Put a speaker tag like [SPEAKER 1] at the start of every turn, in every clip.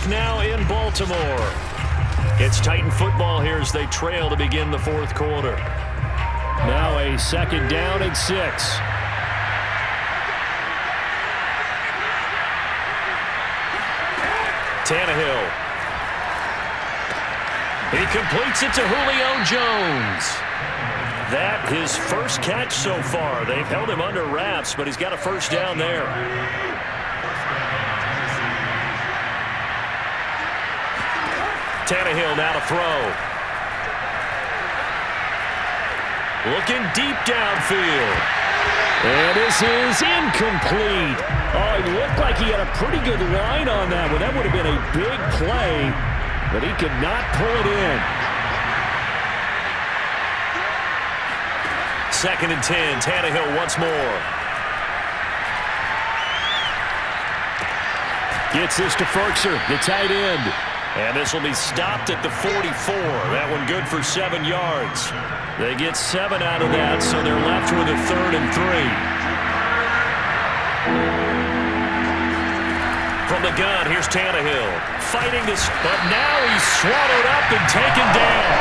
[SPEAKER 1] back now in Baltimore. It's Titan football here as they trail to begin the fourth quarter. Now a second down and 6. Tannehill. He completes it to Julio Jones. That his first catch so far. They've held him under wraps, but he's got a first down there. Tannehill now to throw. Looking deep downfield. And this is incomplete. Oh, it looked like he had a pretty good line on that one. That would have been a big play, but he could not pull it in. 2nd and 10. Tannehill once more. Gets this to Ferkser, the tight end. And this will be stopped at the 44. That one good for 7 yards. They get 7 out of that, so they're left with a 3rd and 3. From the gun, here's Tannehill. Fighting this, but now he's swallowed up and taken down.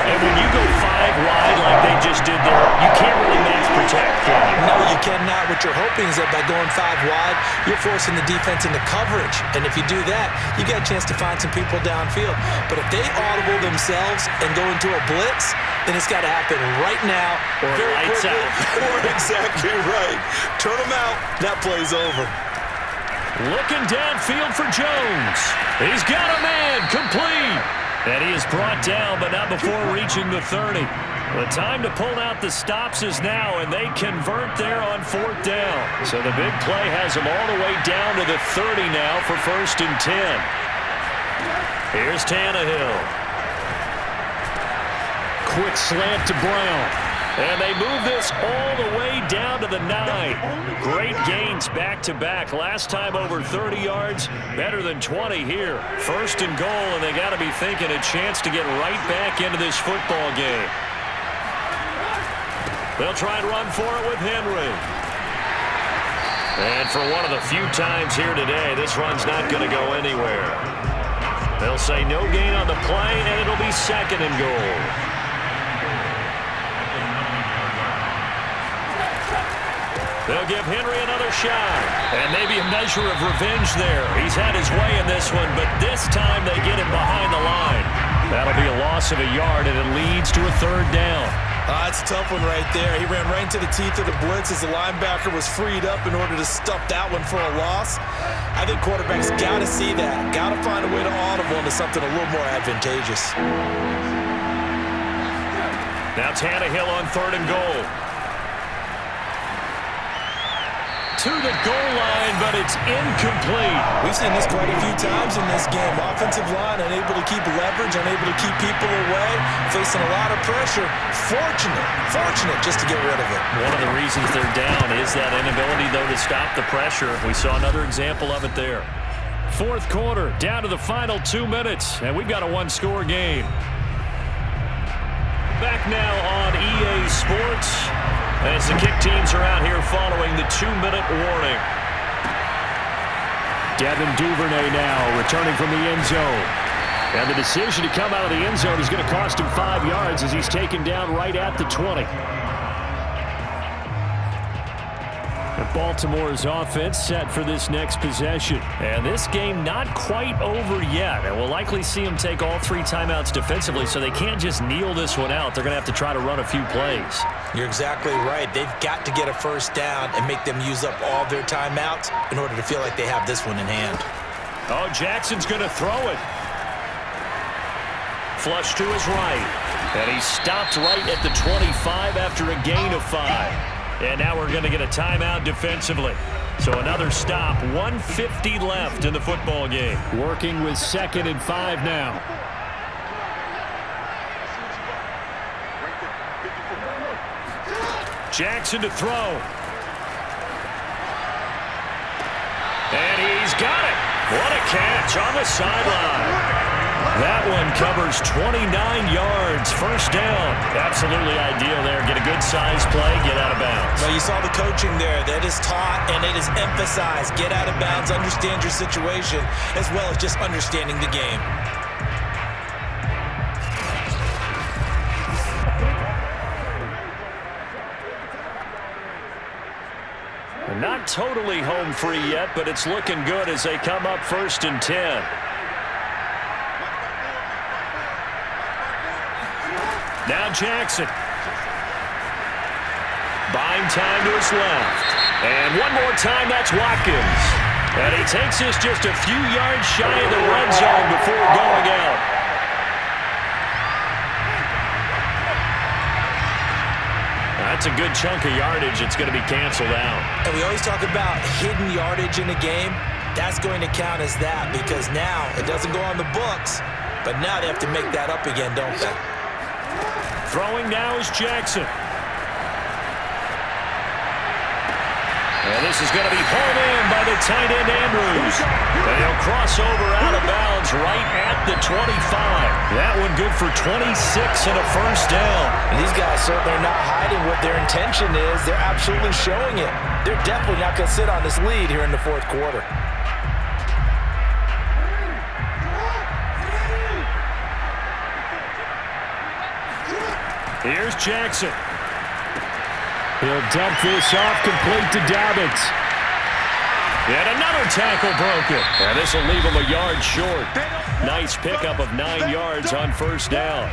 [SPEAKER 1] And when you go 5 wide like they just did there, you can't really max protect, can you?
[SPEAKER 2] No, you cannot. What you're hoping is that by going 5 wide, you're forcing the defense into coverage. And if you do that, you got a chance to find some people downfield. But if they audible themselves and go into a blitz, then it's got to happen right now.
[SPEAKER 1] Or lights out.
[SPEAKER 2] Or exactly right. Turn them out. That play's over.
[SPEAKER 1] Looking downfield for Jones. He's got a man complete. And he is brought down, but not before reaching the 30. The time to pull out the stops is now, and they convert there on 4th down. So the big play has them all the way down to the 30 now for 1st and 10. Here's Tannehill. Quick slant to Brown. And they move this all the way down to the 9. Great gains back-to-back. Last time over 30 yards, better than 20 here. 1st and goal, and they got to be thinking a chance to get right back into this football game. They'll try and run for it with Henry. And for one of the few times here today, this run's not going to go anywhere. They'll say no gain on the play, and it'll be 2nd and goal. They'll give Henry another shot. And maybe a measure of revenge there. He's had his way in this one, but this time they get him behind the line. That'll be a loss of a yard, and it leads to a 3rd down.
[SPEAKER 2] That's a tough one right there. He ran right into the teeth of the blitz as the linebacker was freed up in order to stuff that one for a loss. I think quarterbacks got to see that. Got to find a way to audible into something a little more advantageous.
[SPEAKER 1] Now Tannehill on 3rd and goal. To the goal line, but it's incomplete.
[SPEAKER 2] We've seen this quite a few times in this game. Offensive line unable to keep leverage, unable to keep people away, facing a lot of pressure. Fortunate just to get rid of it.
[SPEAKER 1] One of the reasons they're down is that inability, though, to stop the pressure. We saw another example of it there. 4th quarter, down to the final 2 minutes, and we've got a 1-score game. Back now on EA Sports. As the kick teams are out here following the 2-minute warning. Devin Duvernay now returning from the end zone. And the decision to come out of the end zone is going to cost him 5 yards as he's taken down right at the 20. And Baltimore's offense set for this next possession. And this game not quite over yet. And we'll likely see them take all 3 timeouts defensively, so they can't just kneel this one out. They're going to have to try to run a few plays.
[SPEAKER 2] You're exactly right. They've got to get a 1st down and make them use up all their timeouts in order to feel like they have this one in hand.
[SPEAKER 1] Oh, Jackson's going to throw it. Flush to his right. And he stopped right at the 25 after a gain of 5. And now we're going to get a timeout defensively. So another stop, 1:50 left in the football game. Working with 2nd and 5 now. Jackson to throw. And he's got it. What a catch on the sideline. That one covers 29 yards. First down. Absolutely ideal there. Get a good size play, get out of bounds.
[SPEAKER 2] Well, you saw the coaching there. That is taught and it is emphasized. Get out of bounds, understand your situation, as well as just understanding the game.
[SPEAKER 1] Not totally home free yet, but it's looking good as they come up 1st and 10. Now Jackson. Buying time to his left. And one more time, that's Watkins. And he takes this just a few yards shy of the red zone before going out. That's a good chunk of yardage. It's going to be canceled out.
[SPEAKER 2] And we always talk about hidden yardage in a game. That's going to count as that because now it doesn't go on the books, but now they have to make that up again, don't they?
[SPEAKER 1] Throwing now is Jackson. And this is going to be pulled in by the tight end Andrews. And he'll cross over out of bounds right at the 25. That one good for 26 and a first down.
[SPEAKER 2] And these guys certainly are not hiding what their intention is. They're absolutely showing it. They're definitely not going to sit on this lead here in the fourth quarter.
[SPEAKER 1] Here's Jackson.
[SPEAKER 3] He'll dump this off complete to Dobbins.
[SPEAKER 1] And another tackle broken. And this will leave him a yard short. Nice pickup of 9 yards on first down.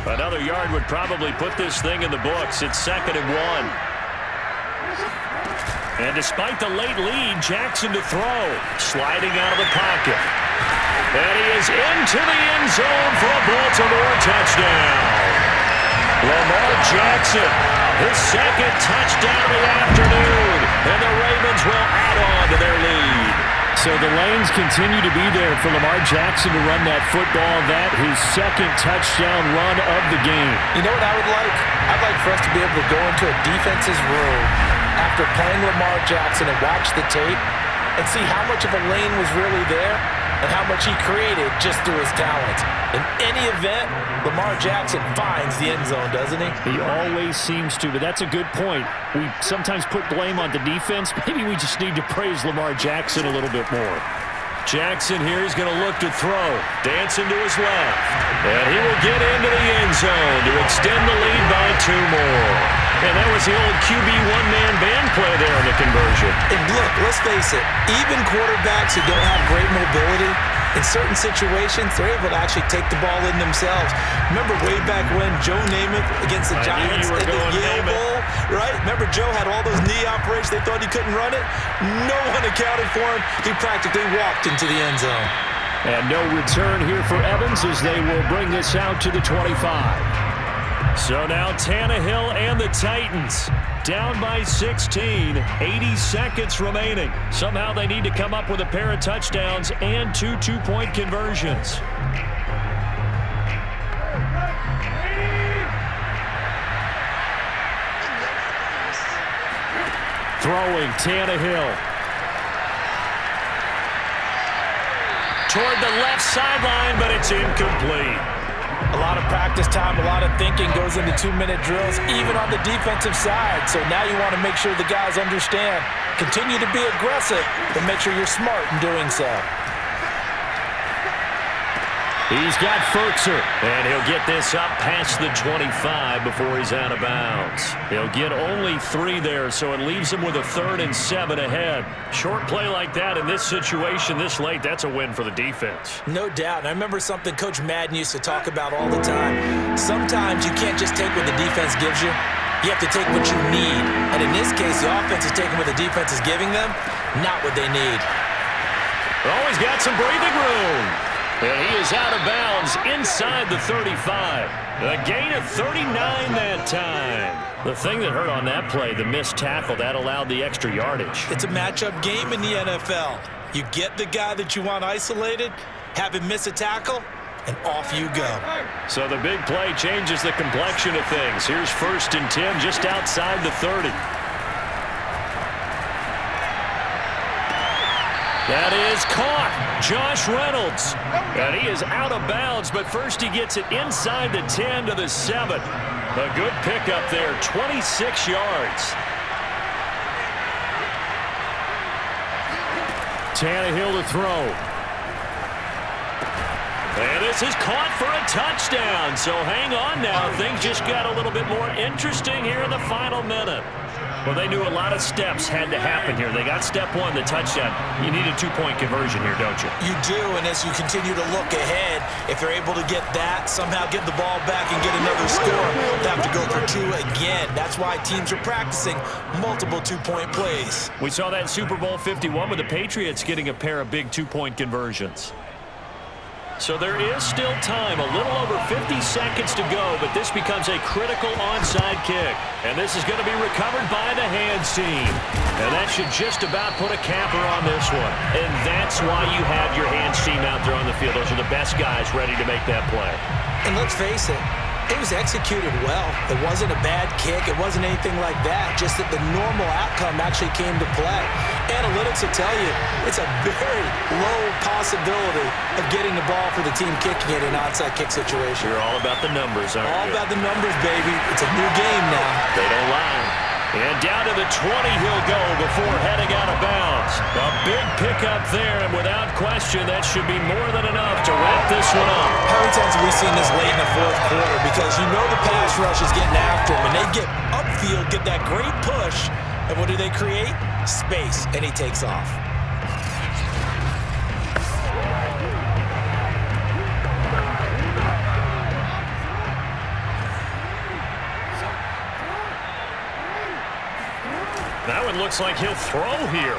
[SPEAKER 1] Another yard would probably put this thing in the books. It's 2nd and 1. And despite the late lead, Jackson to throw. Sliding out of the pocket. And he is into the end zone for a Baltimore touchdown. Lamar Jackson, his 2nd touchdown of the afternoon. And the Ravens will add on to their lead.
[SPEAKER 3] So the lanes continue to be there for Lamar Jackson to run that football. That his 2nd touchdown run of the game.
[SPEAKER 2] You know what I would like? I'd like for us to be able to go into a defense's room after playing Lamar Jackson and watch the tape and see how much of a lane was really there and how much he created just through his talent. In any event, Lamar Jackson finds the end zone, doesn't he?
[SPEAKER 3] He always seems to, but that's a good point. We sometimes put blame on the defense. Maybe we just need to praise Lamar Jackson a little bit more.
[SPEAKER 1] Jackson here is going to look to throw. Dancing to his left. And he will get into the end zone to extend the lead by 2 more. And that was the old QB one-man band play there in the conversion.
[SPEAKER 2] And look, let's face it, even quarterbacks who don't have great mobility, in certain situations, they're able to actually take the ball in themselves. Remember way back when Joe Namath against the Giants at the Yale Bowl, right? Remember Joe had all those knee operations. They thought he couldn't run it. No one accounted for him. He practically walked into the end zone.
[SPEAKER 3] And no return here for Evans as they will bring this out to the 25.
[SPEAKER 1] So now Tannehill and the Titans down by 16, 80 seconds remaining. Somehow they need to come up with a pair of touchdowns and 2 two-point conversions.
[SPEAKER 3] Throwing Tannehill.
[SPEAKER 1] Toward the left sideline, but it's incomplete.
[SPEAKER 2] A lot of practice time, a lot of thinking goes into 2-minute drills, even on the defensive side. So now you want to make sure the guys understand. Continue to be aggressive, but make sure you're smart in doing so.
[SPEAKER 1] He's got Ferkser, and he'll get this up past the 25 before he's out of bounds. He'll get only 3 there, so it leaves him with a 3rd and 7 ahead. Short play like that in this situation this late, that's a win for the defense.
[SPEAKER 2] No doubt. And I remember something Coach Madden used to talk about all the time. Sometimes you can't just take what the defense gives you. You have to take what you need. And in this case, the offense is taking what the defense is giving them, not what they need.
[SPEAKER 1] Oh, he's got some breathing room. And he is out of bounds inside the 35. A gain of 39 that time. The thing that hurt on that play, the missed tackle, that allowed the extra yardage.
[SPEAKER 2] It's a matchup game in the NFL. You get the guy that you want isolated, have him miss a tackle, and off you go.
[SPEAKER 1] So the big play changes the complexion of things. Here's 1st and 10 just outside the 30. That is caught. Josh Reynolds. And he is out of bounds, but first he gets it inside the 10 to the 7. A good pickup there, 26 yards.
[SPEAKER 3] Tannehill to throw.
[SPEAKER 1] And this is caught for a touchdown. So hang on now. Things just got a little bit more interesting here in the final minute. Well, they knew a lot of steps had to happen here. They got step one, the touchdown. You need a two-point conversion here, don't you?
[SPEAKER 2] You do, and as you continue to look ahead, if they're able to get that, somehow get the ball back and get another score, they have to go for two again. That's why teams are practicing multiple two-point plays.
[SPEAKER 1] We saw that in Super Bowl 51 with the Patriots getting a pair of big two-point conversions. So there is still time, a little over 50 seconds to go, but this becomes a critical onside kick. And this is going to be recovered by the hands team. And that should just about put a capper on this one. And that's why you have your hands team out there on the field. Those are the best guys ready to make that play.
[SPEAKER 2] And let's face it, it was executed well. It wasn't a bad kick. It wasn't anything like that. Just that the normal outcome actually came to play. Analytics will tell you it's a very low possibility of getting the ball for the team kicking it in an onside kick situation.
[SPEAKER 1] You're all about the numbers, aren't you?
[SPEAKER 2] All about the numbers, baby. It's a new game now.
[SPEAKER 1] They don't lie. And down to the 20 he'll go before heading out of bounds. A big pickup there, and without question, that should be more than enough to wrap this one up.
[SPEAKER 2] How many times have we seen this late in the fourth quarter? Because you know the pass rush is getting after him, and they get upfield, get that great push, and what do they create? Space, and he takes off.
[SPEAKER 1] That one looks like he'll throw here.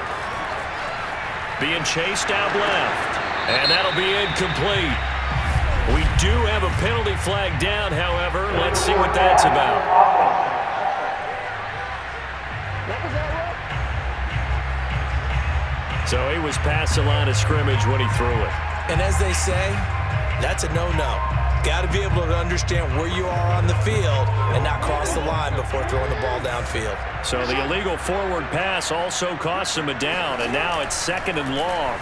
[SPEAKER 1] Being chased out left. And that'll be incomplete. We do have a penalty flag down, however. Let's see what that's about. So he was past the line of scrimmage when he threw it.
[SPEAKER 2] And as they say, that's a no-no. Got to be able to understand where you are on the field and not cross the line before throwing the ball downfield.
[SPEAKER 1] So the illegal forward pass also costs him a down, and now it's 2nd and long.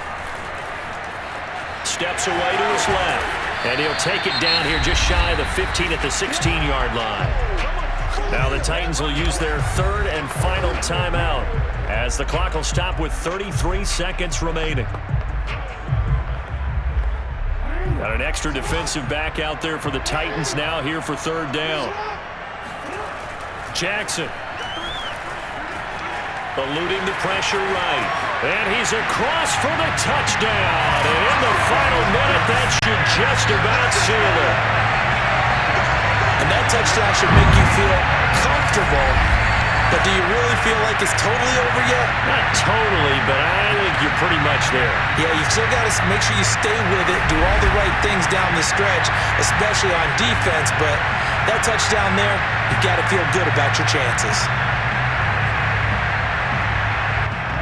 [SPEAKER 1] Steps away to his left, and he'll take it down here just shy of the 15 at the 16-yard line. Now the Titans will use their 3rd and final timeout as the clock will stop with 33 seconds remaining. Got an extra defensive back out there for the Titans now here for 3rd down. Jackson. Eluding the pressure right. And he's across for the touchdown. And in the final minute, that should just about seal it.
[SPEAKER 2] And that touchdown should make you feel comfortable. But do you really feel like it's totally over yet?
[SPEAKER 1] Not totally, but I think you're pretty much there.
[SPEAKER 2] Yeah, you still got to make sure you stay with it, do all the right things down the stretch, especially on defense. But that touchdown there, you've got to feel good about your chances.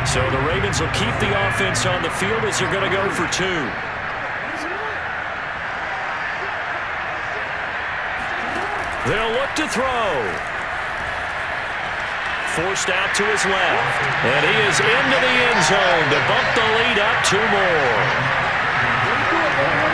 [SPEAKER 1] So the Ravens will keep the offense on the field as they're going to go for 2. They'll look to throw. Forced out to his left. And he is into the end zone to bump the lead up 2 more.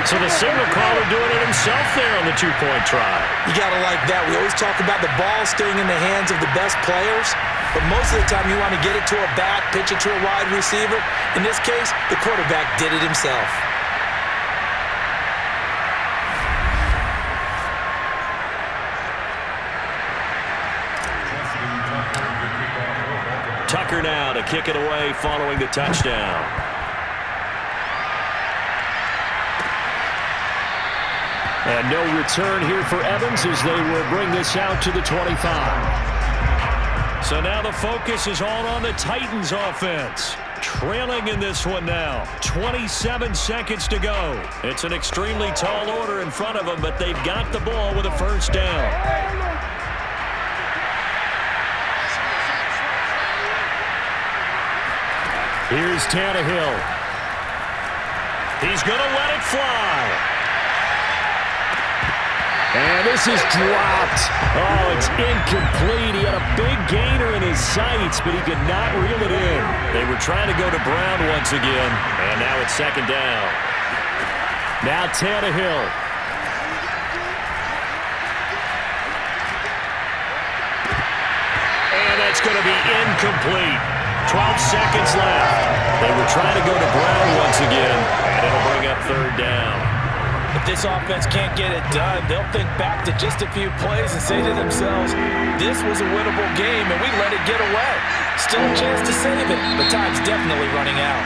[SPEAKER 1] So the signal caller doing it himself there on the 2-point try.
[SPEAKER 2] You got to like that. We always talk about the ball staying in the hands of the best players. But most of the time you want to get it to a back, pitch it to a wide receiver. In this case, the quarterback did it himself.
[SPEAKER 1] Tucker now to kick it away following the touchdown. And no return here for Evans as they will bring this out to the 25. So now the focus is all on the Titans offense. Trailing in this one now. 27 seconds to go. It's an extremely tall order in front of them, but they've got the ball with a 1st down. Here's Tannehill. He's going to let it fly.
[SPEAKER 3] And this is dropped. Oh, it's incomplete. He had a big gainer in his sights, but he could not reel it in.
[SPEAKER 1] They were trying to go to Brown once again, and now it's second down.
[SPEAKER 3] Now Tannehill.
[SPEAKER 1] And that's going to be incomplete. 12 seconds left. They were trying to go to Brown once again, and it'll bring up third down.
[SPEAKER 2] If this offense can't get it done, they'll think back to just a few plays and say to themselves, this was a winnable game, and we let it get away. Still a chance to save it, but time's definitely running out.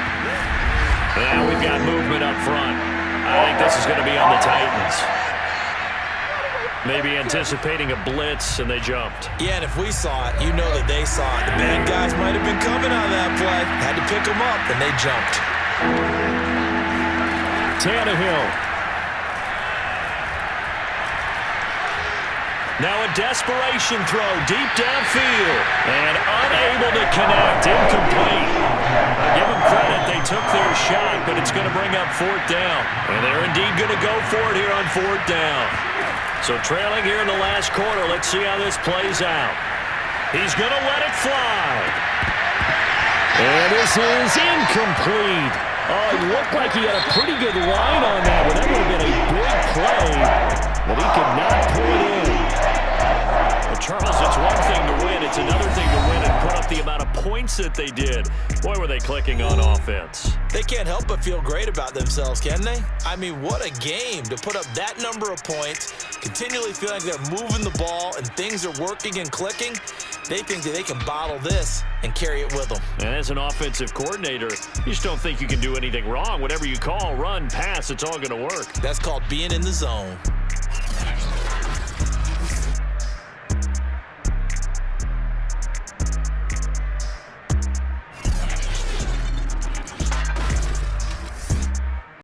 [SPEAKER 1] Now we've got movement up front. I think this is going to be on the Titans. Maybe anticipating a blitz, and they jumped.
[SPEAKER 2] Yeah, and if we saw it, you know that they saw it. The bad guys might have been coming on that play. Had to pick them up, and they jumped.
[SPEAKER 3] Tannehill.
[SPEAKER 1] Now a desperation throw deep downfield. And unable to connect. Incomplete. Give them credit. They took their shot, but it's going to bring up fourth down. And they're indeed going to go for it here on fourth down. So trailing here in the last quarter. Let's see how this plays out. He's going to let it fly.
[SPEAKER 3] And this is incomplete. Oh, it looked like he had a pretty good line on that one. That would have been a big play, but he could not pull it in.
[SPEAKER 1] Well, Charles, it's one thing to win. It's another thing to win and put up the amount of points that they did. Boy, were they clicking on offense.
[SPEAKER 2] They can't help but feel great about themselves, can they? I mean, what a game to put up that number of points, continually feeling like they're moving the ball and things are working and clicking. They think that they can bottle this and carry it with them.
[SPEAKER 1] And as an offensive coordinator, you just don't think you can do anything wrong. Whatever you call, run, pass, it's all going to work.
[SPEAKER 2] That's called being in the zone.